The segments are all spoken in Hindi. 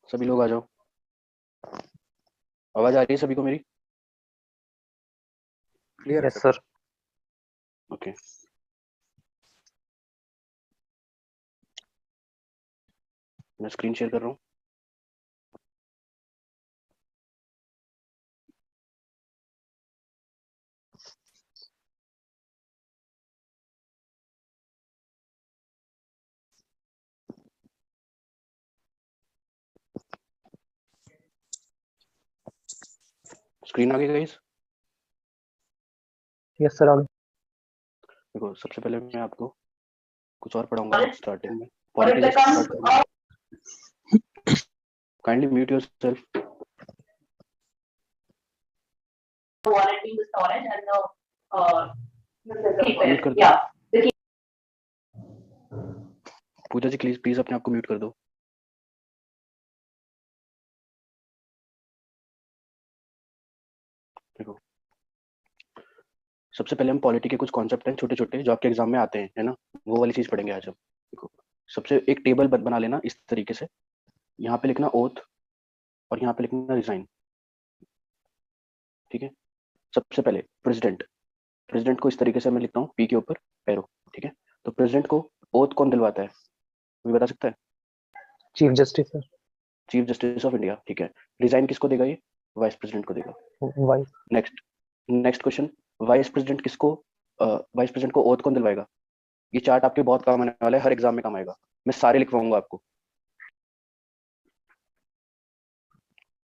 सभी लोग आ जाओ। आवाज आ रही है सभी को मेरी? क्लियर है यस सर। सर। ओके। मैं स्क्रीन शेयर कर रहा हूँ। स्क्रीन आ गई गाइस? यस सर, आगे। देखो, सबसे पहले मैं आपको कुछ और पढ़ाऊंगा स्टार्टिंग में। पॉलिटी जैसे स्टार्ट करूंगा। Kindly mute yourself. म्यूट कर दो। पूजा जी प्लीज प्लीज अपने आप को म्यूट कर दो। देखो, सबसे पहले हम पॉलिटी के कुछ कॉन्सेप्ट हैं छोटे छोटे जो आपके एग्जाम में आते हैं, है ना? वो वाली चीज पढ़ेंगे आज हम। देखो, सबसे एक टेबल बना लेना इस तरीके से। यहाँ पे लिखना ओथ और यहाँ पे लिखना रिजाइन। ठीक है। सबसे पहले प्रेसिडेंट। प्रेसिडेंट को इस तरीके से मैं लिखता हूँ, पी के ऊपर एरो। ठीक है। तो प्रेसिडेंट को ओथ कौन दिलवाता है, कोई बता सकता है? Chief justice sir. Chief justice of India. ठीक है। रिजाइन किसको देगा ये? वाइस प्रेसिडेंट को देगा। Vice. Next. Next question. Vice president किसको, वाइस प्रेसिडेंट को ओथ कौन दिलवाएगा? ये चार्ट आपके बहुत काम आने वाला है, हर एग्जाम में काम आएगा। मैं सारे लिखवाऊंगा आपको।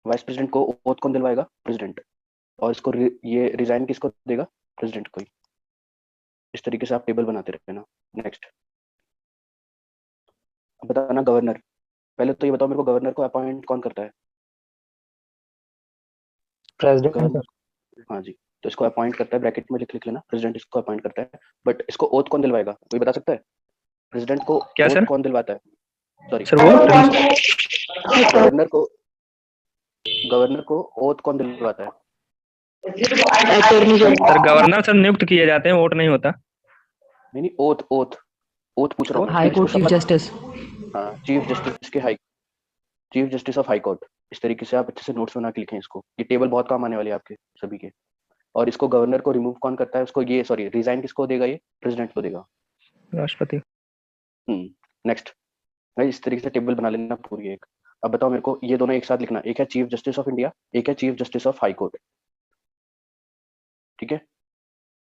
वाइस प्रेसिडेंट को ओथ कौन दिलवाएगा? प्रेसिडेंट। और इसको ये रिजाइन किसको देगा? प्रेसिडेंट को ही। इस तरीके से आप टेबल बनाते रहना। नेक्स्ट। अब बताना गवर्नर। पहले तो ये बताओ मेरे को, गवर्नर को अपॉइंट कौन करता है? President governor. सर। हाँ जी। तो इसको अपॉइंट करता है, ब्रैकेट में लिख लिख लेना, प्रेसिडेंट इसको अपॉइंट करता है। बट इसको ओथ कौन दिलवाएगा, कोई बता सकता है? प्रेसिडेंट को क्या ओथ सर? कौन दिलवाता है? सॉरी, सर वो गवर्नर को, गवर्नर को ओथ कौन दिलवाता है? सर गवर्नर सर नियुक्त किए जाते हैं, वोट नहीं होता। नहीं नहीं, ओथ ओथ। ओथ पूछ रहा हूँ मैं, हाई इसको कोर्ट चीफ शपथ। जस्टिस। हाँ, चीफ जस्टिस के high, chief justice of high court. इस तरीके से आप अच्छे से नोट्स बना के लिखें इसको। ये टेबल बहुत काम आने वाली है आपके सभी के। और इसको गवर्नर को रिमूव कौन करता है, उसको ये सॉरी रिजाइन किसको देगा? ये प्रेसिडेंट को देगा। राष्ट्रपति। नेक्स्ट। इस तरीके से टेबल बना लेना पूरी एक। अब बताओ मेरे को, ये दोनों एक साथ लिखना। एक है चीफ जस्टिस ऑफ इंडिया, एक है chief justice of high court. ठीक है।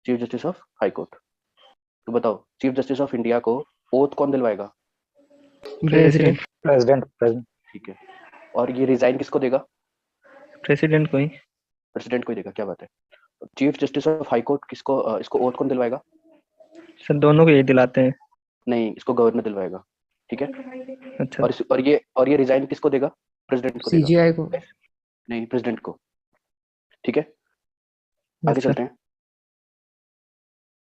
Chief justice of high court. तो बताओ, चीफ जस्टिस ऑफ इंडिया को ओथ कौन दिलवाएगा? प्रेसिडेंट। President president. ठीक है। और ये रिजाइन किसको देगा? प्रेसिडेंट को ही। प्रेसिडेंट को ही देगा, क्या बात है। Chief justice of high court किसको, इसको ओथ कौन दिलवाएगा? सर दोनों को यही दिलाते हैं। नहीं, इसको गवर्नर दिलवाएगा। ठीक है। अच्छा। और ये रिजाइन किसको देगा? प्रेसिडेंट को देगा। सीजीआई को। नहीं, प्रेसिडेंट को। ठीक है। आगे यस सर। चलते हैं,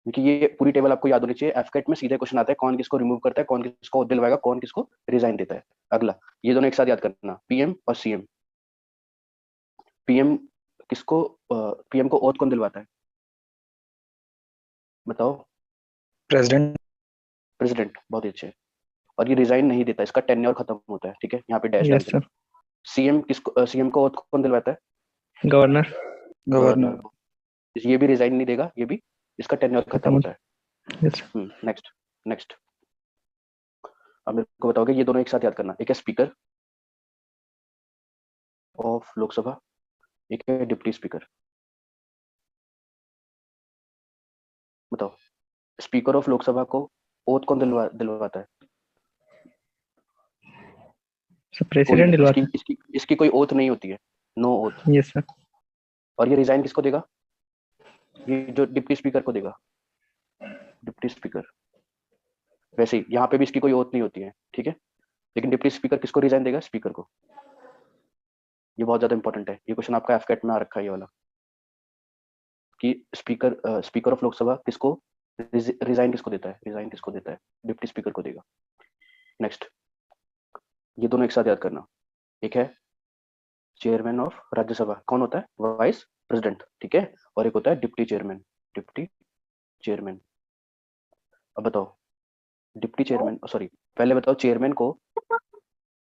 क्योंकि ये पूरी टेबल आपको याद होनी चाहिए। एफकेट में सीधे क्वेश्चन आता है, कौन किसको रिमूव करता है, कौन किसको दिलवाएगा, कौन किसको रिजाइन देता है। अगला, ये दोनों एक साथ याद करना, पीएम और सीएम। पीएम किसको, पीएम को ओथ कौन दिलवाता है, बताओ? प्रेसिडेंट। प्रेसिडेंट। बहुत ही अच्छे। और ये रिजाइन नहीं देता, इसका टेन्योर खत्म होता है। ठीक है, यहाँ पे डैश डाल यस देना। सर। सीएम किसको, सीएम को ओथ कौन दिलवाता है? गवर्नर। Governor governor. को। ये भी रिजाइन नहीं देगा, ये भी, इसका टेन्योर खत्म खत्म। होता है। यस। नेक्स्ट। नेक्स्ट। अब मेरे को बताओगे, ये दोनों एक साथ याद करना। एक है स्पीकर ऑफ लोकसभा, एक है डिप्टी स्पीकर। बताओ, स्पीकर ऑफ लोकसभा को ओथ कौन दिलवाता है? सर कोई प्रेसिडेंट नहीं, इसकी दिलवाते इसकी इसकी कोई ओथ नहीं होती है, नो ओथ। हैं। Yes sir. और ये रिजाइन किसको देगा? ये जो डिप्टी स्पीकर को देगा, डिप्टी स्पीकर। वैसे ही यहाँ पे भी इसकी कोई ओथ नहीं होती है। ठीक है। लेकिन डिप्टी स्पीकर किसको रिजाइन देगा? स्पीकर को। ये बहुत ज्यादा इंपॉर्टेंट है, ये क्वेश्चन आपका एफकेट में आ रखा है ये वाला, कि स्पीकर, स्पीकर ऑफ लोकसभा किसको रिजाइन किसको देता है? रिजाइन किसको देता है? डिप्टी स्पीकर को देगा। नेक्स्ट। ये दोनों एक साथ याद करना। एक है चेयरमैन ऑफ राज्यसभा, कौन होता है? Vice president. ठीक है। और एक होता है डिप्टी चेयरमैन, डिप्टी चेयरमैन। अब बताओ, डिप्टी चेयरमैन, सॉरी, पहले बताओ चेयरमैन को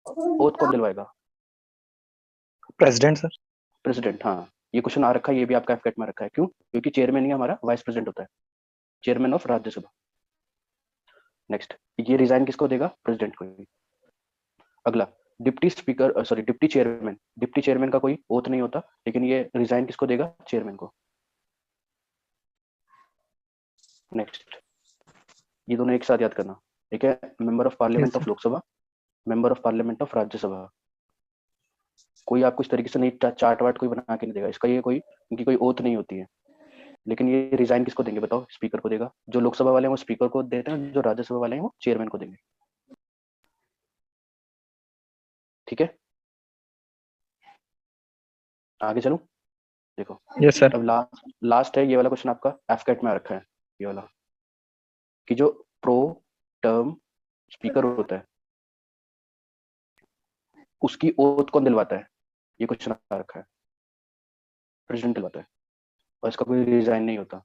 ओथ कौन दिलवाएगा? President sir. प्रेसिडेंट, हाँ ये क्वेश्चन आ रखा है, ये भी आपका एफकेट में रखा है। क्यों? क्योंकि चेयरमैन ही हमारा वाइस प्रेसिडेंट होता है, चेयरमैन ऑफ राज्यसभा। नेक्स्ट, ये रिजाइन किसको देगा? प्रेसिडेंट को ही। अगला, deputy speaker, sorry deputy chairman. Deputy chairman का कोई ओथ नहीं होता, लेकिन ये रिजाइन किसको देगा? चेयरमैन को। नेक्स्ट, ये दोनों एक साथ याद करना, ठीक है? Member of yes parliament sir. Of Lok Sabha, member of parliament of Rajya Sabha. कोई आपको इस तरीके से नहीं चार्ट वार्ट कोई बना के नहीं देगा, इसका ये कोई, इनकी कोई ओथ नहीं होती है। लेकिन ये रिजाइन किसको देंगे बताओ? स्पीकर को देगा। जो लोकसभा वाले हैं वो स्पीकर को देते हैं, जो राज्यसभा वाले हैं वो चेयरमैन को देंगे। ठीक है, आगे चलूं? देखो, यस सर। अब लास्ट लास्ट है ये वाला क्वेश्चन, आपका एफकेट में रखा है ये वाला, कि जो प्रो टर्म स्पीकर होता है उसकी ओथ कौन दिलवाता है? ये क्वेश्चन आ रखा है, प्रेसिडेंट दिलवाता है, और इसका कोई रिजाइन नहीं होता।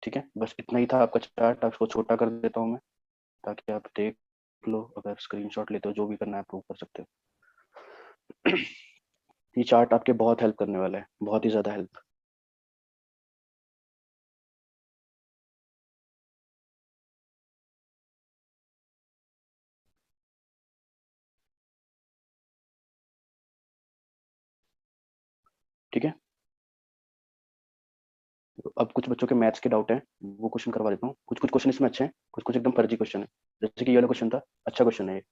ठीक है, बस इतना ही था आपका चार्ट। आपको छोटा कर देता हूँ मैं, ताकि आप देख लो। अगर स्क्रीनशॉट लेते हो, जो भी करना है प्रूव कर सकते हो। ये चार्ट आपके बहुत हेल्प करने वाला है, बहुत ही ज्यादा हेल्प। ठीक है, अब कुछ बच्चों के मैथ्स के डाउट हैं, वो क्वेश्चन करवा देता हूँ। कुछ कुछ क्वेश्चन इसमें अच्छे हैं, कुछ कुछ एकदम फर्जी क्वेश्चन है। जैसे कि ये वाला क्वेश्चन था, अच्छा क्वेश्चन है ये,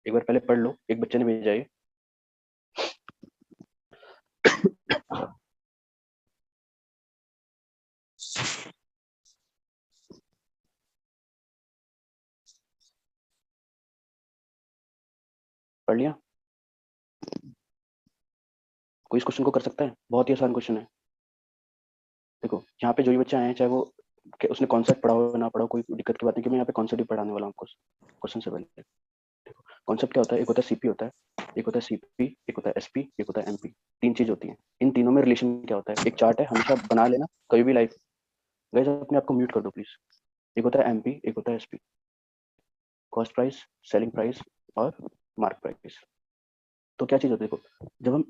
एक बार पहले पढ़ लो। एक बच्चे ने भेजा ये। पढ़ लिया? कोई इस क्वेश्चन को कर सकता है? बहुत ही आसान क्वेश्चन है। देखो, यहाँ पे जो भी बच्चे आए हैं, चाहे वो उसने कॉन्सेप्ट पढ़ा हो ना पढ़ा हो, कोई दिक्कत की बात नहीं, कि मैं यहाँ पे कॉन्सेप्ट ही पढ़ाने वाला हूँ आपको क्वेश्चन से पहले। देखो, कॉन्सेप्ट क्या होता है? एक होता है सीपी होता है, एक होता है सीपी, एक होता है एसपी, एक होता है एमपी। तीन चीज होती हैं। इन तीनों में रिलेशन क्या होता है? एक चार्ट है, हमेशा बना लेना कभी भी लाइव। गाइस अपने आप को म्यूट कर दो प्लीज। एक होता है एमपी, एक होता है SP, cost price, selling price और मार्क प्राइस। तो क्या चीज होती है? देखो, जब हम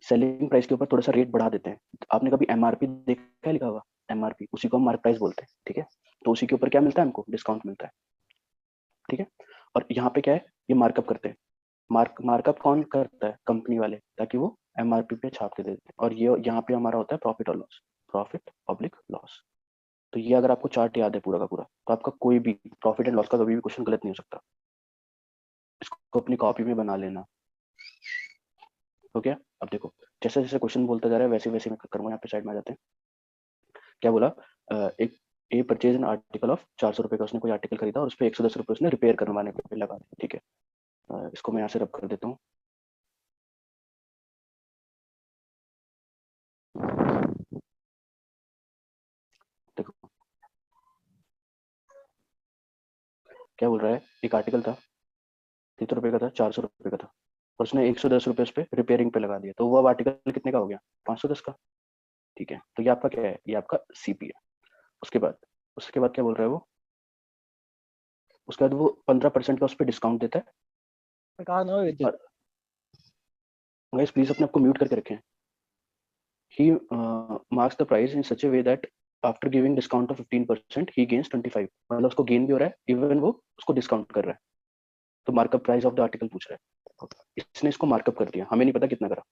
सेलिंग प्राइस के ऊपर थोड़ा सा रेट बढ़ा देते हैं, तो आपने कभी एमआरपी देखा है लिखा हुआ? एमआरपी, उसी को हम मार्क प्राइस बोलते हैं। ठीक है, तो उसी के ऊपर क्या मिलता है हमको? डिस्काउंट मिलता है। ठीक है, और यहाँ पे क्या है? ये मार्कअप करते हैं। मार्कअप कौन करता है? कंपनी वाले, ताकि वो एमआरपी पे छाप के दे देते हैं। और ये यहाँ पे हमारा होता है प्रॉफिट और लॉस, प्रॉफिट पब्लिक लॉस। तो ये अगर आपको चार्ट याद है पूरा का पूरा, तो आपका कोई भी प्रॉफिट एंड लॉस का कभी भी क्वेश्चन गलत नहीं हो सकता। इसको अपनी कॉपी में बना लेना। तो क्या, अब देखो, जैसे जैसे क्वेश्चन बोलता जा रहा है वैसे वैसे मैं करूँगा। यहाँ पे साइड में आ जाते हैं। क्या बोला? एक ए परचेज एन आर्टिकल ऑफ 400 रुपये का, उसने कोई आर्टिकल खरीदा और उस पर 110 रुपये उसने रिपेयर करवाने पे लगा दिए। ठीक है, इसको मैं यहाँ से रब कर देता हूँ। देखो क्या बोल रहा है, एक आर्टिकल था, कितने रुपए का था? 400 रुपये का था, और उसने 110 रुपये उस पर रिपेयरिंग पे लगा दिया। तो वो अब आर्टिकल कितने का हो गया? 510 का। ठीक है, तो ये आपका क्या है? ये आपका सीपी है। उसके बाद क्या बोल रहा है वो? उसके बाद वो 15% का उस पर डिस्काउंट देता है। और गाइस प्लीज अपने आप को म्यूट करके रखें। He marks the price in such a way that after giving discount of 15% he gains 25। मतलब उसको गेन भी हो रहा है, इवन वो उसको डिस्काउंट कर रहा है। तो markup price of the article पूछ रहा है। इसने इसको मार्कअप कर दिया, हमें नहीं पता कितना करा,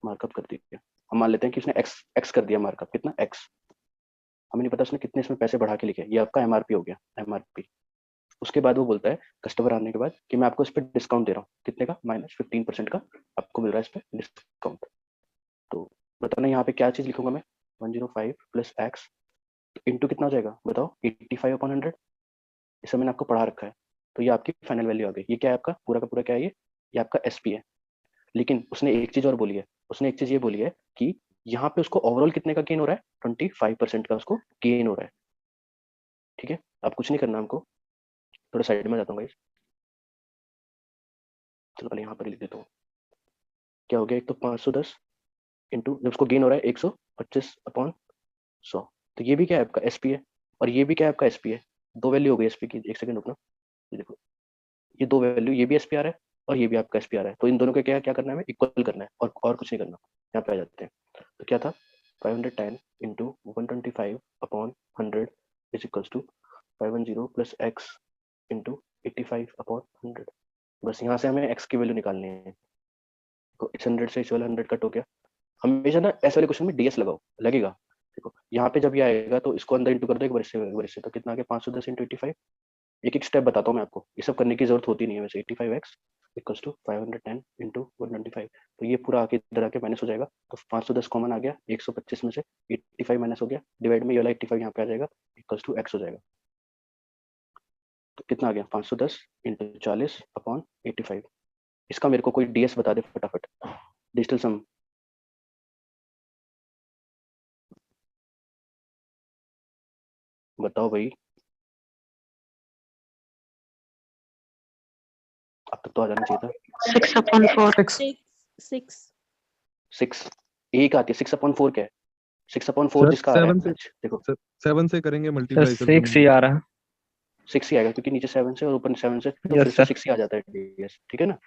मार्कअप कर दिया। हम मान लेते हैं कि उसने एक्स एक्स कर दिया मार्कअप, कितना? एक्स। हमें नहीं पता उसने कितने इसमें पैसे बढ़ा के लिखे। ये आपका एमआरपी हो गया, एमआरपी। उसके बाद वो बोलता है कस्टमर आने के बाद कि मैं आपको इस पर डिस्काउंट दे रहा हूँ। कितने का? -15% का आपको मिल रहा है इस पर डिस्काउंट। तो बताना यहाँ पे क्या चीज लिखूंगा मैं? 105 प्लस एक्स इंटू कितना हो जाएगा बताओ? 85/100। इसे मैंने आपको पढ़ा रखा है। तो ये आपकी फाइनल वैल्यू आ गई। ये क्या है आपका? पूरा का पूरा क्या है ये आपका एसपी है। लेकिन उसने एक चीज और बोली है। उसने एक चीज ये बोली है कि यहाँ पे उसको ओवरऑल कितने का गेन हो रहा है? 25% का उसको गेन हो रहा है। ठीक है, अब कुछ नहीं करना हमको। थोड़ा साइड में जाता हूँ गाइस। चलो पहले यहाँ पर लिख देता हूँ। क्या हो गया? एक तो 510 इंटू, जब उसको गेन हो रहा है 125/100। तो ये भी क्या है? आपका एसपी है। और ये भी क्या है? आपका एसपी है। दो वैल्यू हो गई एसपी की। एक सेकंड रुकना, ये देखो, ये दो वैल्यू, ये भी एसपी आ रहा है और ये भी आपका SPR है। तो इन दोनों के क्या क्या करना है, हमें इक्वल करना है और कुछ नहीं करना। यहाँ पे आ जाते हैं। तो क्या था, 510 into 125 upon 100 is equals to 510 plus X into 85 upon 100। बस यहाँ से हमें एक्स की वैल्यू निकालनी है। तो इस 100 से इस वाला 100 कट हो गया। हमेशा ना ऐसे वाले क्वेश्चन में DS लगाओ, लगेगा। देखो यहाँ पे जब ये आएगा तो इसको अंदर इंटू कर दो एक बार से, तो कितना आ गया 510 इंटू 85। एक एक स्टेप बताता हूँ मैं आपको, ये सब करने की जरूरत होती नहीं है वैसे। 85x equals to 510 into 125। तो ये पूरा आके इधर आके माइनस हो जाएगा। तो 510 कॉमन आ गया, 125 में से 85 माइनस हो गया, डिवाइड में ये वाला 85 यहाँ पे आ जाएगा, इक्वल्स टू x हो जाएगा। तो कितना आ गया 510 इंटू 40 अपॉन 85। इसका मेरे को कोई DS बता दे फटाफट, डिजिटल सम। बताओ भाई, अब तक तो आ जाना चाहिए था। 6/4 6 6 एक आती है, 6/4 क्या है? 6/4 सर जिसका आ रहा 7 है, से देखो 7 से करेंगे सर मल्टीप्लाई सर 6 ही आ रहा है। 6 ही आएगा, क्योंकि नीचे 7 से और ऊपर 7 से, तो यस फिर से सर। 6 ही आ जाता है DS, ठीक है ना।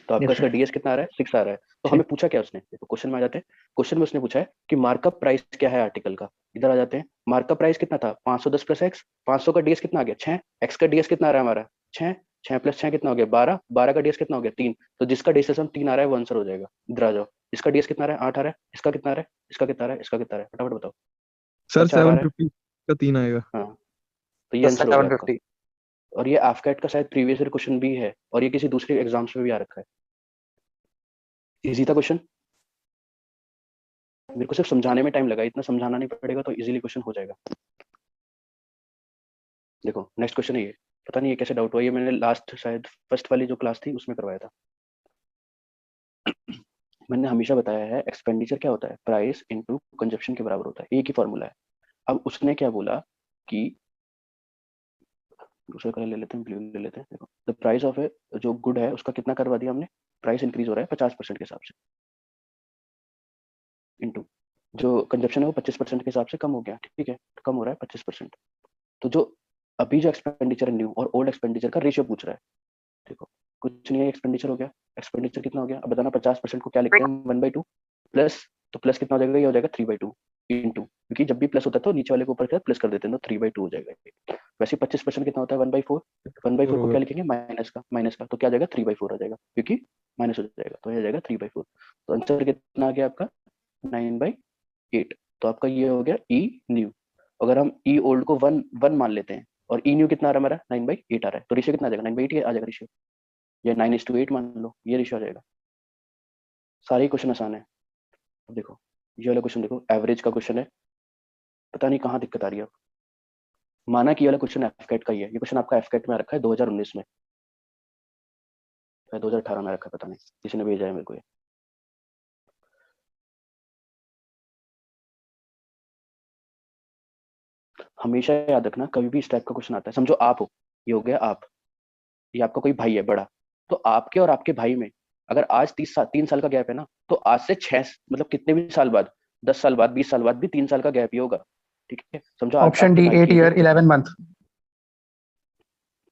तो आपका यस इसका सर। DS कितना आ रहा है, 6 आ रहा है। तो ठीक। हमें पूछा क्या उसने, देखो क्वेश्चन में आ जाते हैं। क्वेश्चन में उसने पूछा है कि मार्कअप प्राइस क्या है आर्टिकल का। इधर आ जाते हैं, मार्कअप प्राइस कितना था 510 प्लस एक्स। 500 का DS कितना आ गया 6, एक्स का DS कितना आ रहा है हमारा 6, 6 प्लस 6 कितना हो गया 12, 12 का DS कितना हो गया 3। तो जिसका डेसिमल 3 आ रहा है वो आंसर हो जाएगा। इधर आ जाओ, इसका DS कितना आ रहा है 8 आ रहा है, इसका कितना आ रहा है, इसका कितना आ रहा है, इसका कितना आ रहा है, फटाफट बताओ। सर इसका 4 आ रहा है, 750 का 3 आएगा। हाँ। तो ये आंसर हो गया आपका। 750। और ये AFCAT का शायद प्रीवियस ईयर क्वेश्चन भी है, और ये किसी दूसरे एग्जाम्स में भी आ रखा है। इजी था क्वेश्चन, मेरे को सिर्फ समझाने में टाइम लगा, इतना समझाना नहीं पड़ेगा तो इजीली क्वेश्चन हो जाएगा। देखो नेक्स्ट क्वेश्चन है ये, पता नहीं ये कैसे डाउट हुआ, ये मैंने लास्ट शायद फर्स्ट वाली जो क्लास थी उसमें करवाया था। मैंने हमेशा बताया है एक्सपेंडिचर क्या होता है, प्राइस इनटू कंजप्शन के बराबर होता है, एक ही फॉर्मूला है। अब उसने क्या बोला कि दूसरा कलर ले लेते हैं, ब्लू ले लेते हैं। देखो द प्राइस ऑफ ए जो गुड है उसका कितना करवा दिया हमने, प्राइस इंक्रीज हो रहा है 50% के हिसाब से, इनटू जो कंजप्शन है वो 25% के हिसाब से कम हो गया, ठीक है, तो कम हो रहा है 25%। तो जो अभी जो एक्सपेंडिचर है न्यू और ओल्ड एक्सपेंडिचर का रेशियो पूछ रहा है। देखो कुछ नहीं है, एक्सपेंडिचर हो गया, एक्सपेंडिचर कितना हो गया, अब बताना 50% को क्या लिखते हैं 1/2 प्लस, तो प्लस कितना हो जाएगा, ये हो जाएगा 3/2 इंटू, क्योंकि जब भी प्लस होता है तो नीचे वाले के ऊपर प्लस कर देते हैं, तो 3/2 हो जाएगा। वैसे 25% कितना होता है 1/4, 1/4 को क्या लिखेंगे माइनस का, तो क्या आ जाएगा 3/4 आ जाएगा, क्योंकि माइनस हो जाएगा, तो ये आ जाएगा 3/4। तो आंसर कितना आ गया आपका 9/8। तो आपका ये हो गया ई न्यू। अगर हम ई ओल्ड को 1 मान लेते हैं और ई न्यू कितना आ रहा है हमारा 9/8 आ रहा है, तो रेशियो कितना आ जाएगा 9/8 आ जाएगा रेशियो, या 9:8 मान लो, ये रेशियो आ जाएगा। सारे क्वेश्चन आसान है। अब देखो ये वाला क्वेश्चन, देखो एवरेज का क्वेश्चन है, पता नहीं कहाँ दिक्कत आ रही है। माना कि ये वाला क्वेश्चन एफकेट का ही है, ये क्वेश्चन आपका एफकेट में रखा है 2019 में, 2018 में रखा है, पता नहीं किसी ने भेजा है मेरे को ये। हमेशा याद रखना, कभी भी इस टाइप का क्वेश्चन आता है, समझो आप हो, ये हो गया आप, ये आपका कोई भाई है बड़ा, तो आपके और आपके भाई में अगर आज 3 साल का गैप है ना, तो आज से 6 मतलब कितने भी साल बाद, 10 साल बाद, 20 साल बाद भी 3 साल का गैप ही होगा, ठीक है। समझो ऑप्शन आपके डी भाई 8 की ईयर 11 मंथ।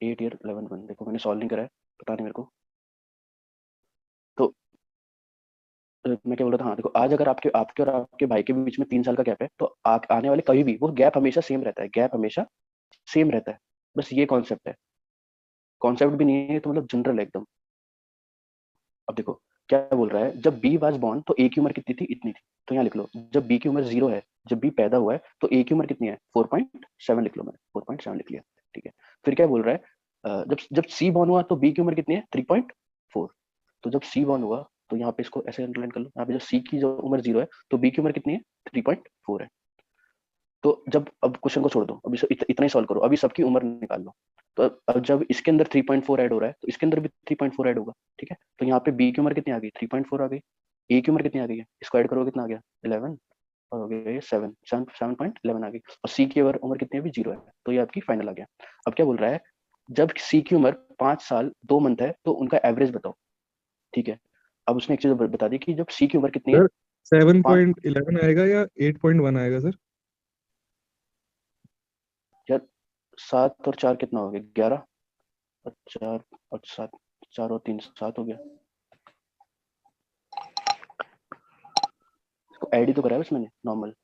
8 ईयर 11 मंथ, देखो मैंने सॉल्व नहीं करा है, पता नहीं मेरे को। तो मैं क्या बोल रहा था, हाँ देखो आज अगर आपके आपके और आपके भाई के बीच में 3 साल का गैप है, तो आने वाले कभी भी वो गैप हमेशा सेम रहता है, गैप हमेशा सेम रहता है। बस ये कॉन्सेप्ट है, कॉन्सेप्ट भी नहीं है तो मतलब जनरल है एकदम। अब देखो क्या बोल रहा है, जब बी वाज बॉर्न तो ए की उम्र कितनी थी, इतनी थी। तो यहाँ लिख लो, जब बी की उम्र 0 है, जब बी पैदा हुआ है, तो ए की उम्र कितनी है 4.7 लिख लो, मैंने 4.7 लिख लिया, ठीक है। फिर क्या बोल रहा है, जब जब सी बॉर्न हुआ तो बी की उम्र कितनी है 3.4। तो जब सी बॉर्न हुआ तो यहाँ पे इसको ऐसे अंडरलाइन कर लो, यहाँ पे जब सी की जो उम्र 0 है तो बी की उम्र कितनी है 3.4 है। तो जब अब क्वेश्चन को छोड़ दो, अभी इतना ही सॉल्व करो, अभी सबकी उम्र निकाल लो। तो अब जब इसके अंदर 3.4 ऐड हो रहा है तो इसके अंदर भी 3.4 ऐड होगा, ठीक है। तो यहाँ पे बी की उम्र कितनी आ गई 3.4 आ गई, ए की उम्र कितनी आ गई है, इसको ऐड करो कितना आ गया 11, और हो गया ये 7.11 आ गई, और सी की उम्र कितनी है अभी 0 है, तो ये आपकी फाइनल आ गया। अब क्या बोल रहा है, जब सी की उम्र 5 साल 2 मंथ है तो उनका एवरेज बताओ, ठीक है। अब उसने एक चीज बता दी कि जब सी की उम्र कितनी है, सर 7.11 आएगा या 8.1 आएगा सर? यार 7 और 4 कितना हो गया 11, और 4 और 7 4 और 3 7 हो गया। इसको ऐड ही तो करा है बस मैंने नॉर्मल।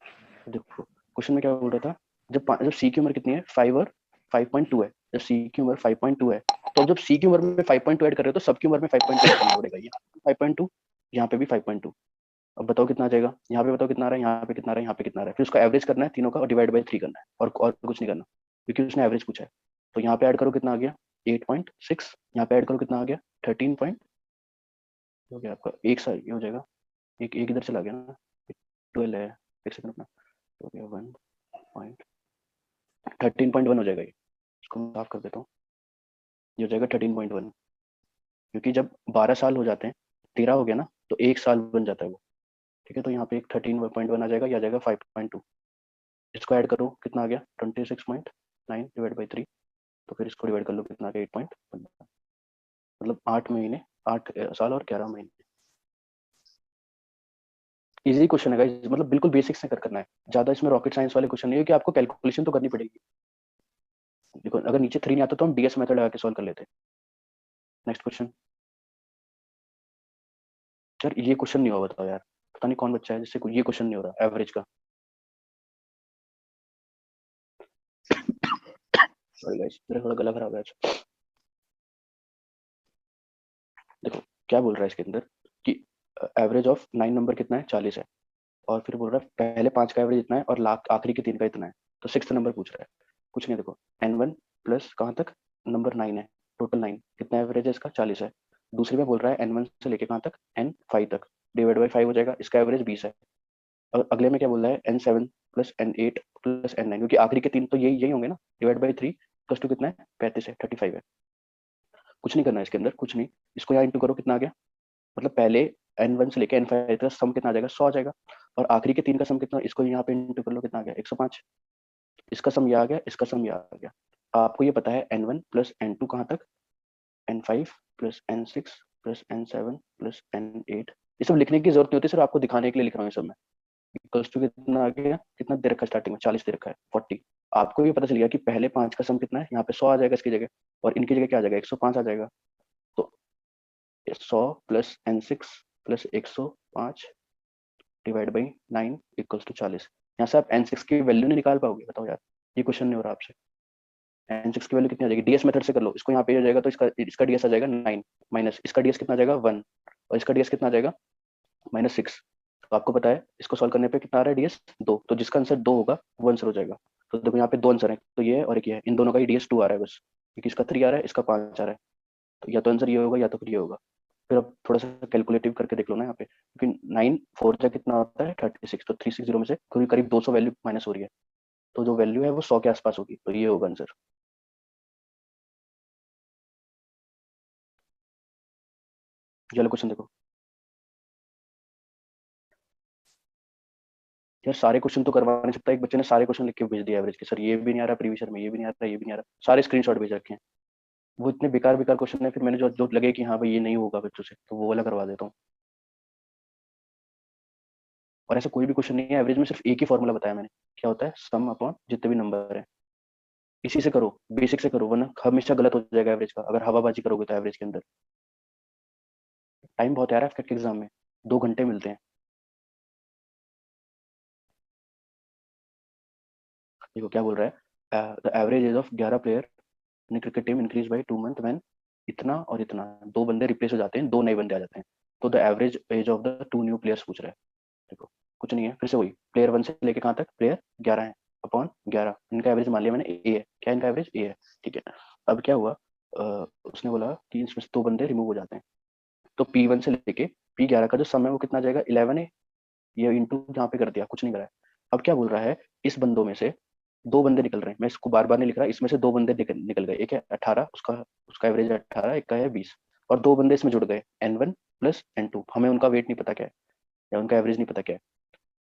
देखो क्वेश्चन में क्या बोल रहा था, जब सी की उम्र कितनी है 5 और 5.2 है, जब सी की उम्र 5.2 है, तो जब सी की उम्र में 5.2 ऐड कर रहे हो तो सबकी उम्र में 5.2 ऐड करना पड़ेगा। ये 5.2, यहाँ पे भी 5.2। अब बताओ कितना आ जाएगा, यहाँ पे बताओ कितना आ रहा है, यहाँ पे कितना आ रहा है, यहाँ पे कितना आ रहा है, फिर उसका एवरेज करना है तीनों का और डिवाइड बाई 3 करना है, और कुछ नहीं करना, क्योंकि उसने एवरेज पूछा है। तो यहाँ पे ऐड करो कितना आ गया 8.6, यहाँ पे ऐड करो कितना आ गया 13 पॉइंट, हो गया आपका एक सा ये हो जाएगा, एक एक इधर चला गया ना, 12 है, एक सेकंड अपना, हो गया 13.1 हो जाएगा ये। इसको मैं साफ कर देता हूँ, ये हो जाएगा 13.1, क्योंकि जब 12 साल हो जाते हैं, 13 हो गया ना, तो एक साल बन जाता है वो। ठीक है, तो यहाँ पे एक 13.1 आ जाएगा, या जाएगा 5.2। इसको ऐड करो कितना आ गया 26.9 डिवाइड बाई 3, तो फिर इसको डिवाइड कर लो कितना आ गया 8.1, मतलब 8 महीने, 8 साल और 11 महीने। इजी क्वेश्चन है गाइस, मतलब बिल्कुल बेसिक से करना है, ज्यादा इसमें रॉकेट साइंस वाले क्वेश्चन नहीं है कि आपको कैलकुलेशन तो करनी पड़ेगी। देखो अगर नीचे 3 नहीं आता तो हम डीएस मेथड लगा के सॉल्व कर लेते हैं। Next question. यार ये क्वेश्चन नहीं हुआ, बताओ यार, पता नहीं कौन बच्चा है जिससे ये क्वेश्चन नहीं हो रहा एवरेज का। सॉरी गाइस, मेरा थोड़ा गला खराब है आज। देखो क्या बोल रहा है इसके अंदर कि एवरेज ऑफ 9 नंबर कितना है 40 है, और फिर बोल रहा है पहले 5 का एवरेज इतना है और लाख आखिरी के 3 का इतना है, तो 6th नंबर पूछ रहा है। कुछ नहीं, देखो n1 प्लस कहाँ तक, नंबर 9 है, टोटल 9, कितना एवरेज है इसका 40 है। दूसरी में बोल रहा है n1 से लेके कहाँ तक n5 तक, डिवाइड बाई 5 हो जाएगा, इसका एवरेज 20 है। और अगले में क्या बोल रहा है n7 plus n8 plus n9, क्योंकि आखिरी के 3 तो यही यही होंगे ना, डिवाइड बाई 3 प्लस 2 कितना है 35 है, 35 है। कुछ नहीं करना है इसके अंदर, कुछ नहीं, इसको यहाँ इंटू करो कितना आ गया, मतलब पहले n1 से लेके n5 तक सम कितना आ जाएगा 100 आ जाएगा, और आखिरी के 3 का सम कितना, इसको यहाँ पे इंटू कर लो कितना आ गया 105। इसका सम ये आ गया, इसका सम ये आ गया। आपको ये पता है n1 प्लस n2 कहाँ तक, n5 plus n6 plus n7 plus n8, ये सब लिखने की जरूरत नहीं होती, सिर्फ आपको दिखाने के लिए लिख रहा हूँ ये सब मैं। इक्वल्स टू कितना आ गया, कितना दे रखा है स्टार्टिंग में 40 दे रखा है 40। आपको ये पता चल गया कि पहले 5 का सम कितना है, यहाँ पे 100 आ जाएगा इसकी जगह, और इनकी जगह क्या आ जाएगा 105 आ जाएगा। तो 100 plus n6 plus 105 divide by 9 equals to 40। यहाँ से आप n6 की वैल्यू नहीं निकाल पाओगे, बताओ यार, ये क्वेश्चन नहीं हो रहा आपसे। n6 की वैल्यू कितनी आ जाएगी, डीएस मेथड से कर लो, इसको यहाँ पे हो जाएगा, तो इसका डीएस आ जाएगा 9, माइनस इसका डीएस कितना आ जाएगा 1, और इसका डीएस कितना आ जाएगा -6। तो आपको पता है इसको सॉल्व करने पे कितना आ रहा है डीएस 2, तो जिसका आंसर 2 होगा वो आंसर हो जाएगा। तो देखो यहाँ पे 2 आंसर है, तो ये है और एक ये है, इन दोनों का ही डीएस 2 आ रहा है बस, क्योंकि इसका 3 आ रहा है, इसका 5 आ रहा है, तो या तो आंसर ये होगा या तो फिर ये होगा। फिर अब थोड़ा सा कैलकुलेटिव करके देख लो ना यहाँ पे, क्योंकि 9 4 जा कितना होता है 36, तो 360 में से करीब करीब 200 वैल्यू माइनस हो रही है, तो जो वैल्यू है वो 100 के आसपास होगी, तो ये होगा आंसर। चलो क्वेश्चन देखो यार, सारे क्वेश्चन तो करवा नहीं सकता, एक बच्चे ने सारे क्वेश्चन लिख के भेज दिया एवरेज के, सर ये भी नहीं आ रहा प्रीवियस ईयर में, ये भी नहीं आ रहा, ये भी नहीं आ रहा, सारे स्क्रीनशॉट भेज रखे हैं। वो इतने बेकार बेकार क्वेश्चन है, फिर मैंने जो जो लगे कि हाँ भाई ये नहीं होगा बच्चों से, तो वो वाला करवा देता हूँ। और ऐसा कोई भी क्वेश्चन नहीं है एवरेज में, सिर्फ एक ही फॉर्मूला बताया मैंने, क्या होता है सम अपॉन जितने भी नंबर है, इसी से करो, बेसिक से करो, वरना हमेशा गलत हो जाएगा एवरेज का, अगर हवाबाजी करोगे तो एवरेज के अंदर। टाइम बहुत है यार के एग्जाम में, 2 घंटे मिलते हैं। देखो क्या बोल रहा है, the average age of 11 player in cricket team increase by 2 month when इतना और इतना, 2 बंदे रिप्लेस हो जाते हैं, 2 नए बंदे आ जाते हैं, तो the average age of the 2 new players पूछ रहा है। देखो कुछ नहीं है, फिर से वही प्लेयर 1 से लेके कहाँ तक, प्लेयर 11 है, अपॉन 11, इनका एवरेज मान लिया मैंने ए है, क्या इनका एवरेज ए है, ठीक है। अब क्या हुआ, उसने बोला कि इसमें से 2 बंदे रिमूव हो जाते हैं, तो P1 से लेके P11 का जो सम है वो कितना आ जाएगा 11 है, ये इंटू यहाँ पे कर दिया, कुछ नहीं करा है। अब क्या बोल रहा है, इस बंदों में से 2 बंदे निकल रहे हैं, मैं इसको बार बार नहीं लिख रहा, इसमें से 2 बंदे निकल गए, एक है 18, उसका उसका एवरेज है 18, एक का है 20, और 2 बंदे इसमें जुड़ गए n1 प्लस n2, हमें उनका वेट नहीं पता क्या है, या उनका एवरेज नहीं पता क्या है,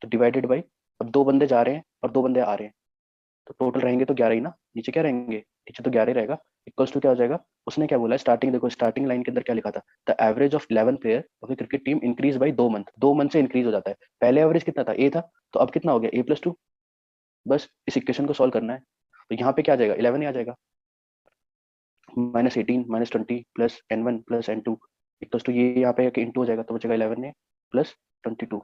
तो डिवाइडेड बाई, अब 2 बंदे जा रहे हैं और 2 बंदे आ रहे हैं, तो टोटल रहेंगे तो 11 ही ना, नीचे क्या रहेंगे, नीचे तो 11 ही रहेगा, इक्वल्स टू क्या हो जाएगा। उसने क्या बोला है स्टार्टिंग, देखो स्टार्टिंग लाइन के अंदर क्या लिखा था, the average of 11 player of the cricket team increase by 2 month, 2 month से इंक्रीज हो जाता है, पहले एवरेज कितना था ए था, तो अब कितना हो गया A+2, बस इस इक्वेशन को सॉल्व करना है, तो यहाँ पे क्या आ जाएगा 11 ही आ जाएगा। -18 -20 plus n1 plus n2 equals to ये यहाँ पे इंटू हो जाएगा तो बचेगा 11 प्लस 22।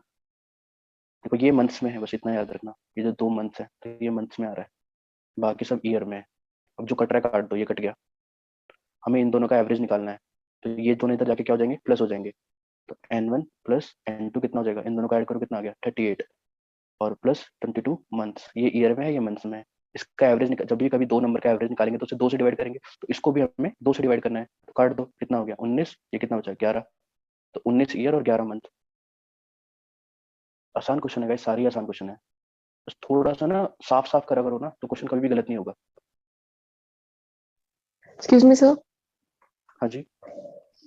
देखो ये मंथ्स में है, बस इतना याद रखना, ये जो 2 मंथ्स है तो ये मंथ्स में आ रहा है, बाकी सब ईयर में है। अब जो कट रहा है काट दो, ये कट गया, हमें इन दोनों का एवरेज निकालना है, तो ये दोनों इधर जाके क्या हो जाएंगे, प्लस हो जाएंगे। तो n1 प्लस n2 कितना हो जाएगा, इन दोनों का ऐड करो कितना आ गया 38 और प्लस 22 मंथ्स, ये ईयर में है ये मंथ्स में है। इसका एवरेज जब भी कभी 2 नंबर का एवरेज निकालेंगे तो उसे 2 से डिवाइड करेंगे, तो इसको भी हमें 2 से डिवाइड करना है, तो काट दो कितना हो गया 19, ये कितना बचा 11, तो 19 ईयर और 11 मंथ। आसान क्वेश्चन है गाइस, सारी आसान क्वेश्चन है, बस थोड़ा सा ना साफ साफ करा करो ना तो क्वेश्चन कभी भी गलत नहीं होगा। एक्सक्यूज मी सर, हाँ जी।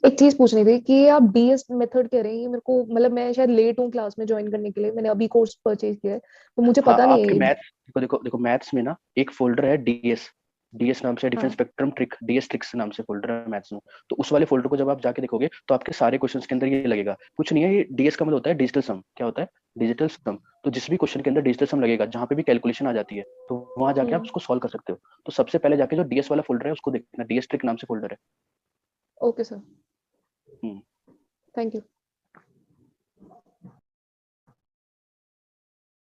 एक चीज पूछनी थी कि ये आप डीएस मेथड कह रहे हैं, ये मेरे को मतलब मैं शायद लेट हूँ क्लास में ज्वाइन करने के लिए, मैंने अभी कोर्स परचेज किया है तो मुझे हाँ पता नहीं है आपके ये। मैथ्स, देखो देखो देखो मैथ्स में ना एक फोल्डर है डीएस, डीएस नाम से, डिफरेंस हाँ स्पेक्ट्रम ट्रिक, डीएस ट्रिक्स नाम से फोल्डर है मैथ्स में। तो उस वाले फोल्डर को जब आप जाके देखोगे तो आपके सारे क्वेश्चंस के अंदर ये लगेगा, कुछ नहीं है, ये डीएस का मतलब होता है डिजिटल सम। क्या होता है, डिजिटल सम। तो जिस भी क्वेश्चन के अंदर डिजिटल सम लगेगा, जहाँ पे भी कैलकुलेशन आ जाती है, तो वहां जाके आप उसको सॉल्व कर सकते हो। तो सबसे पहले जाके जो डीएस वाला फोल्डर है उसको देखना, डीएस ट्रिक नाम से फोल्डर है। Okay sir, hmm. Thank you.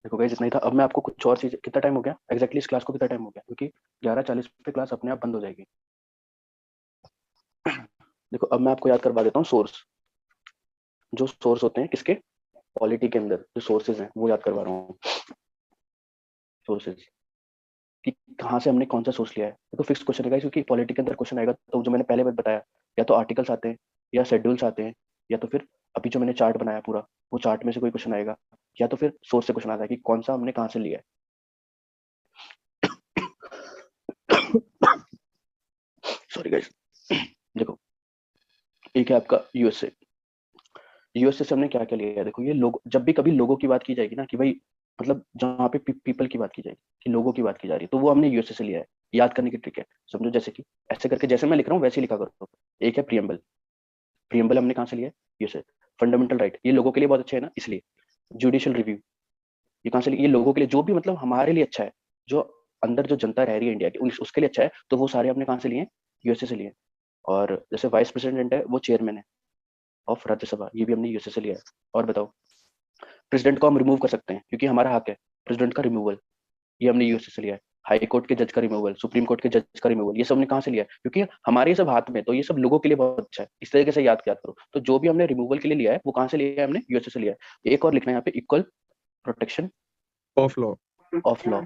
देखो गाइस इतना ही था। अब मैं आपको कुछ और चीज, कितना टाइम हो गया एग्जैक्टली इस क्लास को, कितना टाइम हो गया, क्योंकि 11:40 पे क्लास अपने आप बंद हो जाएगी। देखो अब मैं आपको याद करवा देता हूँ सोर्स, जो सोर्स होते हैं किसके, पॉलिटी के अंदर जो सोर्सेज हैं वो याद करवा रहा हूँ। सोर्सेज कि कहाँ से हमने कौन सा सोर्स लिया है, तो फिक्स क्वेश्चन है क्योंकि पॉलिटी के अंदर क्वेश्चन आएगा तो जो मैंने पहले बात बताया, या तो आर्टिकल्स आते हैं या शेड्यूल्स आते हैं, या तो फिर अभी जो मैंने चार्ट बनाया पूरा, वो चार्ट में से कोई क्वेश्चन आएगा, या तो फिर सोर्स से क्वेश्चन आता है कि कौन सा हमने कहाँ से लिया है। Sorry guys. देखो एक है आपका यूएसए, यूएसए से हमने क्या क्या लिया है, देखो ये लोग, जब भी कभी लोगों की बात की जाएगी ना कि भाई मतलब जहाँ पे पीपल की बात की जाएगी कि लोगों की बात की जा रही है, तो वो हमने यूएसए से लिया है। याद करने की ट्रिक है, समझो जैसे कि ऐसे करके जैसे मैं लिख रहा हूँ वैसे ही लिखा करो। एक है प्रियम्बल, प्रियम्बल हमने कहाँ से लिया है, यूएसए। फंडामेंटल राइट, ये लोगों के लिए बहुत अच्छा है ना इसलिए। जुडिशियल रिव्यू, ये कहाँ से लिया, ये लोगों के लिए, जो भी मतलब हमारे लिए अच्छा है, जो अंदर जो जनता रह रही है इंडिया की उसके लिए अच्छा है, तो वो सारे हमने कहाँ से लिए, यूएसए से लिए। और जैसे वाइस प्रेसिडेंट है वो चेयरमैन है ऑफ राज्यसभा, ये भी हमने यूएसए से लिया है। और बताओ, प्रेसिडेंट को हम रिमूव कर सकते हैं क्योंकि हमारा हक है प्रेसिडेंट का रिमूवल, ये हमने यूएसए से लिया है। हाई कोर्ट के जज का रिमूवल, सुप्रीम कोर्ट के जज का रिमूवल, ये सब हमने कहाँ से लिया है, क्योंकि हमारे ये सब हाथ में, तो ये सब लोगों के लिए बहुत अच्छा है, इस तरीके से याद याद करो। तो जो भी हमने रिमूवल के लिए लिया है वो कहाँ से लिया है, हमने यूएसए से लिया है। एक और लिखना है यहाँ पे, equal protection of law. Of law,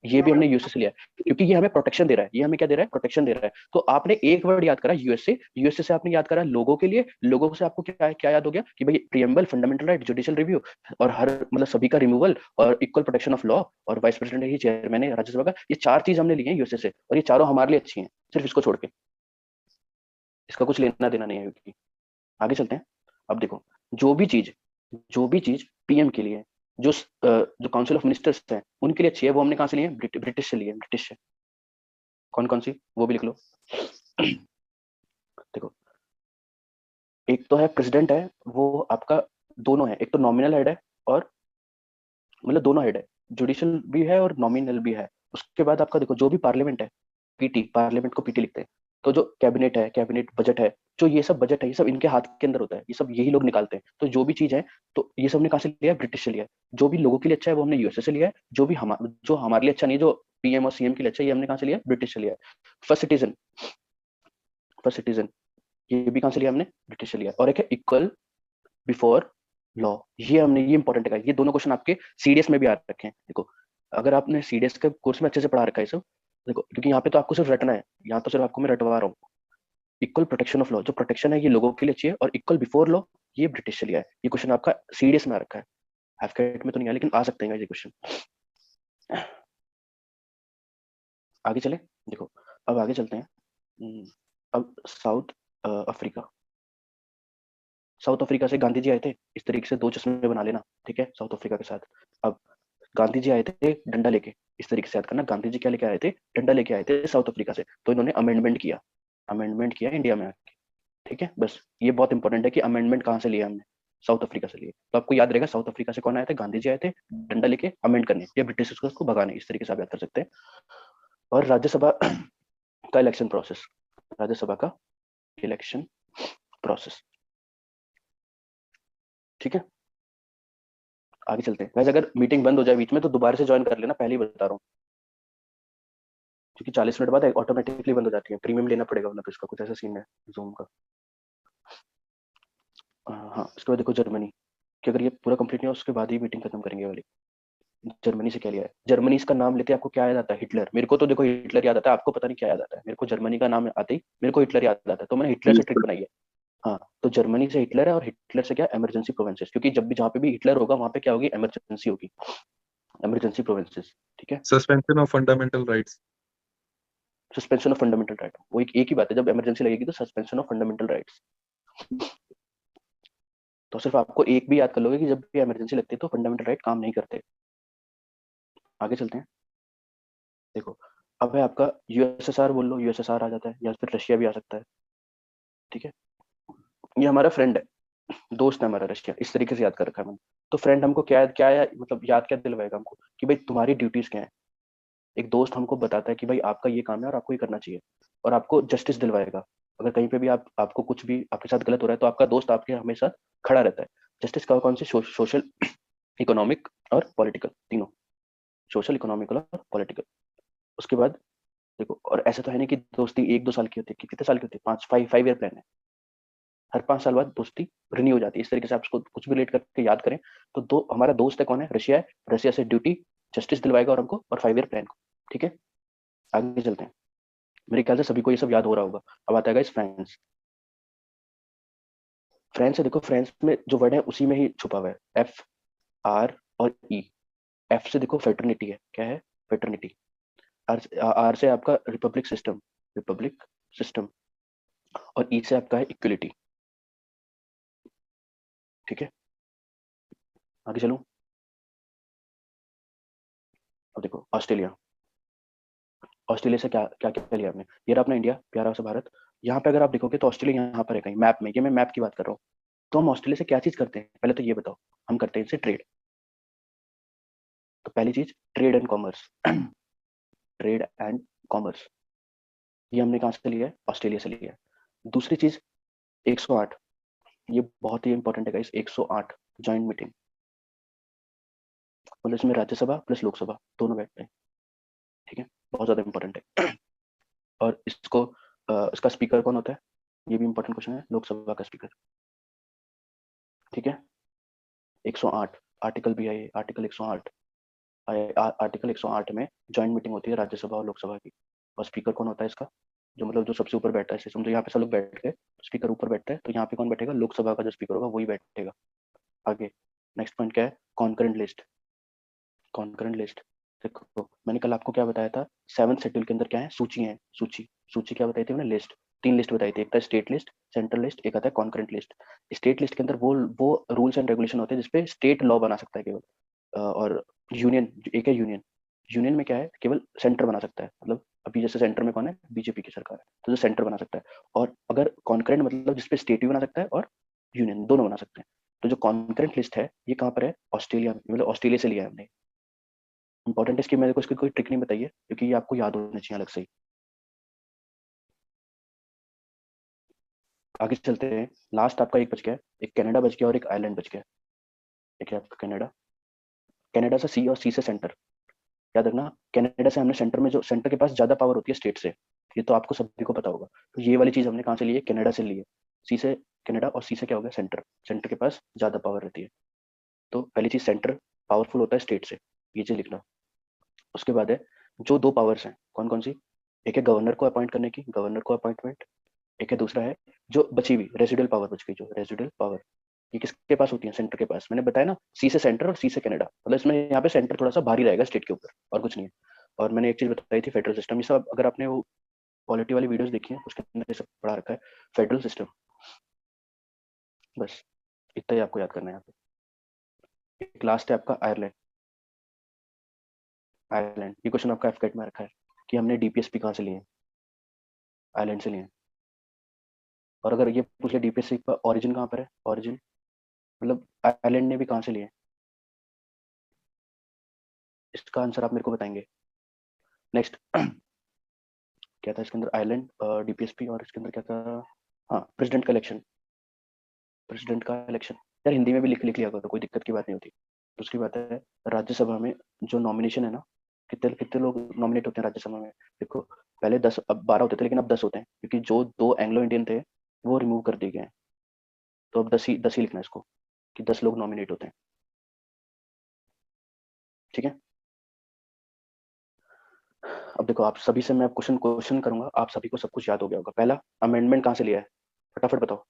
ये भी हमने यूएसए से लिया है क्योंकि ये हमें प्रोटेक्शन दे रहा है, ये हमें क्या दे रहा है, प्रोटेक्शन दे रहा है। तो आपने एक वर्ड याद करा यूएसए, यूएसए से आपने याद करा लोगों के लिए, लोगों से आपको क्या क्या याद हो गया कि भाई preamble, fundamental right, judicial review और हर मतलब सभी का रिमूवल और इक्वल प्रोटेक्शन ऑफ लॉ और वाइस प्रेसिडेंट ही चेयरमैन है राज्यसभा का, ये 4 चीज हमने ली है यूएसए से और ये चारों हमारे लिए अच्छी हैं, सिर्फ इसको छोड़ के, इसका कुछ लेना देना नहीं है क्योंकि। आगे चलते हैं। अब देखो जो भी चीज, जो भी चीज पीएम के लिए, जो काउंसिल ऑफ मिनिस्टर्स हैं उनके लिए अच्छी है, वो हमने कहाँ से लिए, ब्रिटिश से लिए, ब्रिटिश से। कौन कौन सी, वो भी लिख लो। देखो एक तो है प्रेसिडेंट है, वो आपका दोनों है, एक तो नॉमिनल हेड है और मतलब दोनों हेड है, जुडिशियल भी है और नॉमिनल भी है। उसके बाद आपका देखो जो भी पार्लियामेंट है, पीटी, पार्लियामेंट को पीटी लिखते हैं। तो जो कैबिनेट है, कैबिनेट बजट है, जो ये सब बजट है ये सब इनके हाथ के अंदर होता है, ये सब यही लोग निकालते हैं। तो जो भी चीज है तो ये सब ने कहाँ से लिया है, ब्रिटिश से लिया है। जो भी लोगों के लिए अच्छा है वो हमने यूएसए से लिया है, जो हमारे लिए अच्छा नहीं, जो पीएम और सीएम के लिए अच्छा है, ये हमने कहाँ से लिया, ब्रिटिश से लिया है। फर्स्ट सिटीजन, फर्स्ट सिटीजन, ये भी कहाँ से लिया हमने, ब्रिटिश से लिया। और एक है इक्वल बिफोर लॉ, ये हमने, ये इंपॉर्टेंट है, ये दोनों क्वेश्चन आपके सीडीएस में भी आ रखे हैं। देखो अगर आपने सीडीएस के कोर्स में अच्छे से पढ़ा रखा है सब, देखो क्योंकि यहाँ पे तो आपको सिर्फ रटना है, यहाँ तो सिर्फ आपको मैं रटवा रहा हूँ। इक्वल प्रोटेक्शन ऑफ लॉ, जो प्रोटेक्शन है ये लोगों के लिए चाहिए, और इक्वल बिफोर लॉ ये ब्रिटिश से लिया है। ये क्वेश्चन आपका सीडीएस में आ रखा है, हैफकेट में तो नहीं आया लेकिन आ सकते हैं ये क्वेश्चन। आगे चले, देखो अब आगे चलते हैं। अब साउथ अफ्रीका, साउथ अफ्रीका से गांधी जी आए थे, इस तरीके से 2 चश्मे बना लेना, ठीक है, साउथ अफ्रीका के साथ। अब गांधी जी आए थे डंडा लेके, इस तरीके से याद करना, गांधी जी क्या लेके आए थे, डंडा लेके आए थे साउथ अफ्रीका से, तो इन्होंने अमेंडमेंट किया, अमेंडमेंट किया इंडिया में आके, ठीक है। बस ये बहुत इंपॉर्टेंट है कि अमेंडमेंट कहाँ से लिया हमने, साउथ अफ्रीका से लिए। तो आपको याद रहेगा साउथ अफ्रीका से कौन आया था, गांधी जी आए थे डंडा लेके अमेंड करने या ब्रिटिश को भगाने, इस तरीके से आप याद कर सकते हैं। और राज्यसभा का इलेक्शन प्रोसेस, राज्यसभा का इलेक्शन प्रोसेस। ठीक है, आगे चलते हैं। वैसे अगर मीटिंग बंद हो जाए बीच में तो दोबारा से ज्वाइन कर लेना, पहले ही बता रहा हूँ, क्योंकि 40 मिनट बाद ऑटोमेटिकली बंद हो जाती है, प्रीमियम लेना पड़ेगा, मतलब इसका कुछ ऐसा सीन है जूम का। हाँ, उसके बाद देखो जर्मनी, कि अगर ये पूरा कंप्लीट नहीं हो उसके बाद ही मीटिंग खत्म करेंगे वाली। जर्मनी से क्या लिया है, जर्मनी इसका नाम लेते आपको क्या याद आता है? हिटलर। मेरे को तो देखो हिटलर याद आता है, आपको पता नहीं क्या याद आता है। मेरे को जर्मनी का नाम आते ही मेरे को हिटलर याद आता है, तो मैंने हिटलर से ट्रिक बनाई है। हाँ, तो जर्मनी से हिटलर है, और हिटलर से क्या, इमरजेंसी प्रोविंसेस, क्योंकि जब भी जहाँ पे भी हिटलर होगा वहां पे क्या होगी, इमरजेंसी होगी, इमरजेंसी प्रोविंसेस। ठीक है, suspension of fundamental rights. Suspension of fundamental right, वो एक ही बात है, जब इमरजेंसी लगेगी तो सस्पेंशन ऑफ फंडामेंटल राइट्स। तो सिर्फ आपको एक भी याद कर लोगे कि जब भी इमरजेंसी लगती है तो फंडामेंटल राइट काम नहीं करते। आगे चलते हैं। देखो, अब है आपका यूएसएसआर, बोल लो यूएसएसआर आ जाता है, या फिर रशिया भी आ सकता है। ठीक है, ये हमारा फ्रेंड है, दोस्त है हमारा रशिया, इस तरीके से याद कर रखा है मैंने। तो फ्रेंड हमको क्या क्या मतलब याद क्या दिलवाएगा हमको, कि भाई तुम्हारी ड्यूटीज क्या है। एक दोस्त हमको बताता है कि भाई आपका ये काम है और आपको ये करना चाहिए, और आपको जस्टिस दिलवाएगा। अगर कहीं पे भी आपको कुछ भी आपके साथ गलत हो रहा है तो आपका दोस्त आपके हमेशा खड़ा रहता है। जस्टिस का कौन सी, सोशल, इकोनॉमिक और पॉलिटिकल, तीनों, सोशल, इकोनॉमिकल और पॉलिटिकल। उसके बाद देखो, और ऐसा तो है नहीं कि दोस्ती 1-2 साल की होती है, कि कितने साल की होती है, 5 ईयर प्लान है। हर 5 साल बाद दोस्ती रिन्यू हो जाती है। इस तरीके से आप उसको कुछ भी रिलेट करके याद करें तो दो हमारा दोस्त है, कौन है, रशिया है। रशिया से ड्यूटी, जस्टिस दिलवाएगा और हमको, और 5 ईयर प्लान को। ठीक है, आगे चलते हैं। मेरे ख्याल से सभी को ये सब याद हो रहा होगा। अब आता है इस फ्रांस। फ्रांस है, देखो फ्रांस में जो वर्ड है उसी में ही छुपा हुआ है, एफ, आर और ई। एफ से देखो फेटर्निटी है, क्या है, फेटर्निटी। आर से आपका रिपब्लिक सिस्टम, रिपब्लिक सिस्टम, और ई से आपका है इक्वलिटी। ठीक है, आगे चलूं। अब देखो ऑस्ट्रेलिया, ऑस्ट्रेलिया से क्या क्या क्या लिया हमने, ये रहा अपना इंडिया, प्यारा सा भारत। यहाँ पे अगर आप देखोगे तो ऑस्ट्रेलिया यहाँ पर है कहीं मैप में, ये मैं मैप की बात कर रहा हूँ। तो हम ऑस्ट्रेलिया से क्या चीज करते हैं, पहले तो ये बताओ। हम करते हैं इनसे ट्रेड। तो पहली चीज, trade and commerce, trade and commerce, ये हमने कहाँ से लिया है, ऑस्ट्रेलिया से लिया है। दूसरी चीज, 108, ये बहुत ही इंपॉर्टेंट है गाइस, 108 ज्वाइंट मीटिंग, मतलब इसमें राज्यसभा प्लस लोकसभा दोनों बैठते हैं। ठीक है, बहुत ज्यादा इंपॉर्टेंट है। और इसको इसका स्पीकर कौन होता है, ये भी इंपॉर्टेंट क्वेश्चन है, लोकसभा का स्पीकर। ठीक है, 108 आर्टिकल भी है, ये आर्टिकल 108 आर्टिकल 108 में ज्वाइंट मीटिंग होती है राज्यसभा और लोकसभा की। और स्पीकर कौन होता है इसका, जो मतलब जो सबसे ऊपर बैठता है, समझो यहाँ पे सब लोग बैठ गए, स्पीकर ऊपर बैठता है, तो यहाँ पे कौन बैठेगा, लोकसभा का जो स्पीकर होगा वही बैठेगा। आगे नेक्स्ट पॉइंट क्या है, कॉन्करेंट लिस्ट। कॉन्करेंट लिस्ट, देखो मैंने कल आपको क्या बताया था, 7th शेड्यूल के अंदर क्या है, सूची है, सूची, सूची क्या बताई थी मैंने, लिस्ट। 3 लिस्ट बताई थी, एक था स्टेट लिस्ट, सेंट्रल लिस्ट, एक आता है कॉन्करेंट लिस्ट। स्टेट लिस्ट के अंदर वो रूल्स एंड रेगुलेशन होते हैं जिसपे स्टेट लॉ बना सकता है केवल। और यूनियन, एक है यूनियन, यूनियन में क्या है, केवल सेंटर बना सकता है, मतलब अभी जैसे सेंटर में कौन है, बीजेपी की सरकार है, तो जो सेंटर बना सकता है। और अगर कॉन्करेंट मतलब जिसपे स्टेट भी बना सकता है और यूनियन दोनों बना सकते हैं। तो जो कॉन्करेंट लिस्ट है ये कहाँ पर है, ऑस्ट्रेलिया में, मतलब ऑस्ट्रेलिया से लिया है हमने। इंपॉर्टेंट है इसकी, मैंने को इसकी कोई ट्रिक नहीं बताई है क्योंकि ये आपको याद होना चाहिए अलग से ही। आगे चलते हैं, लास्ट आपका एक बच गया है, एक कनाडा बच गया और एक आयरलैंड बच गया। एक है आपका कनाडा, कनाडा से सी और सी से सेंटर। याद रखना, कनाडा से हमने सेंटर में, जो सेंटर के पास ज्यादा पावर होती है स्टेट से, ये तो आपको सभी को पता होगा। तो ये वाली चीज हमने कहाँ से ली है, कनाडा से ली है। सी से कनाडा और सी से क्या हो गया, सेंटर, सेंटर के पास ज्यादा पावर रहती है। तो पहली चीज, सेंटर पावरफुल होता है स्टेट से, ये चीज लिखना। उसके बाद है जो 2 पावर्स हैं, कौन कौन सी, एक है गवर्नर को अपॉइंट करने की, गवर्नर को अपॉइंटमेंट, एक है दूसरा है जो बची हुई रेसिडुअल पावर बच गई, जो रेसिडुअल पावर, ये किसके पास होती है, सेंटर के पास। मैंने बताया ना, सी से सेंटर और सी से कनाडा, मतलब इसमें यहाँ पे सेंटर थोड़ा सा भारी रहेगा स्टेट के ऊपर, और कुछ नहीं है। और मैंने एक चीज बताई थी, फेडरल सिस्टम, ये सब अगर आपने वो पॉलिटी वाली वीडियोस देखी है उसके अंदर ये सब पढ़ा रखा है, फेडरल सिस्टम। बस इतना ही आपको याद करना है यहाँ पे। एक लास्ट है आपका आयरलैंड। आयरलैंड, ये क्वेश्चन आपका एफकेट में रखा है कि हमने डीपीएसपी कहाँ से लिए, आयरलैंड से लिए। और अगर ये पूछ ले डीपीएससी का ओरिजिन कहाँ पर है, ओरिजिन मतलब आयरलैंड ने भी कहाँ से लिए, इसका आंसर आप मेरे को बताएंगे। नेक्स्ट, क्या था इसके अंदर, आयरलैंड, डीपीएसपी, और इसके अंदर क्या था, हाँ प्रेसिडेंट का इलेक्शन, प्रेसिडेंट का इलेक्शन। यार हिंदी में भी लिख लिख लिया करो, कोई दिक्कत की बात नहीं होती। दूसरी बात है, राज्यसभा में जो नॉमिनेशन है ना, कितने कितने लोग नॉमिनेट होते हैं राज्यसभा में, देखो पहले 10, अब 12 होते थे, लेकिन अब 10 होते हैं, क्योंकि जो 2 एंग्लो इंडियन थे वो रिमूव कर दिए गए हैं। तो अब 10 ही लिखना है इसको, कि 10 लोग नॉमिनेट होते हैं, ठीक है। अब देखो आप सभी से मैं क्वेश्चन क्वेश्चन करूंगा, आप सभी को सब कुछ याद हो गया होगा। पहला, अमेंडमेंट कहाँ से लिया है, फटाफट बताओ।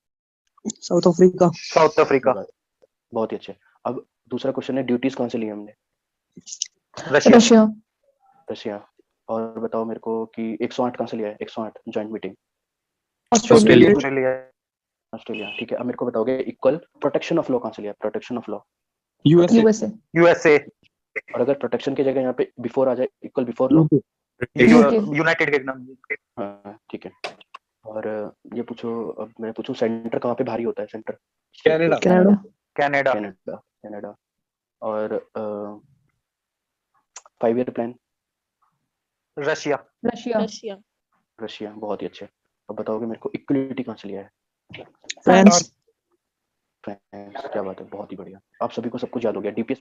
South Africa. South Africa. बहुत ही अच्छे। अब दूसरा क्वेश्चन है, ड्यूटीज कहाँ से ली हमने, रशिया। रशिया। रशिया। और बताओ मेरे को कि 108 कहाँ से लिया है, 108 joint meeting, Australia. Australia. Australia, ठीक है। अब मेरे को बताओगे इक्वल प्रोटेक्शन ऑफ लॉ कहाँ से लिया है, protection of law, USA. USA. USA. और अगर प्रोटेक्शन की जगह यहाँ पे बिफोर आ जाए, equal before law, UK. United kingdom. हाँ ठीक है। और ये पूछो, अब मैं पूछूं सेंटर कहाँ पे भारी होता है, centre, Canada. Canada. Canada. Canada, Canada. और 5 year plan, Russia. Russia. Russia. Russia, बहुत ही अच्छे। अब बताओगे मेरे को इक्वलिटी कहाँ से लिया है, फ्रांस। फ्रांस, क्या बात है, बहुत ही बढ़िया। आप सभी को सब कुछ याद हो गया। डीपीएस